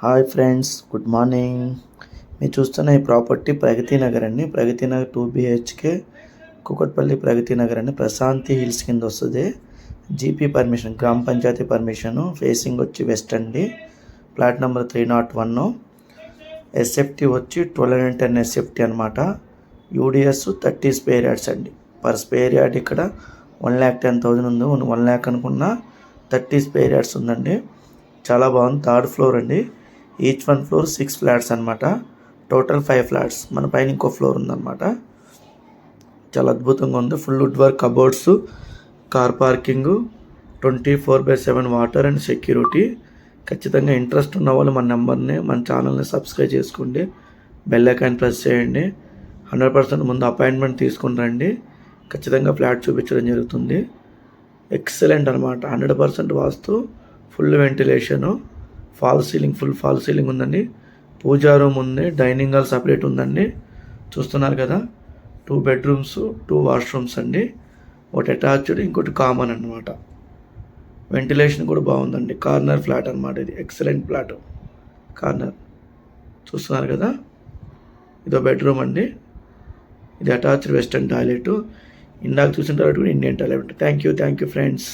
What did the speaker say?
Hi friends, good morning. మీరు చూస్తున్న ఈ ప్రాపర్టీ ప్రగతి నగర్ అండి. ప్రగతి నగర్ 2 BHK, కూకట్పల్లి ప్రగతి నగర్ అండి. ప్రశాంతి హిల్స్ కింద వస్తుంది. జీపీ పర్మిషన్, గ్రామ పంచాయతీ పర్మిషను. ఫేసింగ్ వచ్చి వెస్ట్ అండి. Plot number 301. ఎస్ఎఫ్టీ వచ్చి 1210 ఎస్ఎఫ్టీ అనమాట. యూడిఎస్ 30 స్క్వేర్ యార్డ్స్ అండి. పర్ స్క్వేర్ యార్డ్ ఇక్కడ 1,10,000 ఉంది. 1 lakh అనుకున్న 30 స్క్వేర్ యార్డ్స్ ఉందండి. చాలా బాగుంది. 3rd ఫ్లోర్ అండి. ఈచ్ 1 floor 6 flats అనమాట. Total 5 flats. మన పైన ఇంకో ఫ్లోర్ ఉందన్నమాట. చాలా అద్భుతంగా ఉంది. Full wood work, cupboards, car parking, 24/7 water and security. ఖచ్చితంగా ఇంట్రెస్ట్ ఉన్న వాళ్ళు మన ఛానల్ని సబ్స్క్రైబ్ చేసుకోండి. బెల్ ఐకాన్ ప్రెస్ చేయండి. 100% ముందు అపాయింట్మెంట్ తీసుకుని రండి. ఖచ్చితంగా ఫ్లాట్ చూపించడం జరుగుతుంది. ఎక్సలెంట్ అనమాట. 100% vastu, full ventilation, full fall ceiling ఉందండి. పూజా రూమ్ ఉంది. డైనింగ్ హాల్ సపరేట్ ఉందండి. చూస్తున్నారు కదా, 2 bedrooms, 2 washrooms అండి. ఒకటి అటాచ్డ్, ఇంకోటి కామన్ అనమాట. వెంటిలేషన్ కూడా బాగుందండి. కార్నర్ ఫ్లాట్ అనమాట. ఇది ఎక్సలెంట్ ఫ్లాట్. కార్నర్ చూస్తున్నారు కదా, ఇదో బెడ్రూమ్ అండి. ఇది అటాచ్డ్ వెస్టర్న్ టాయిలెట్. ఇందాక చూసిన టాయిలెట్ కూడా Indian toilet. Thank you friends.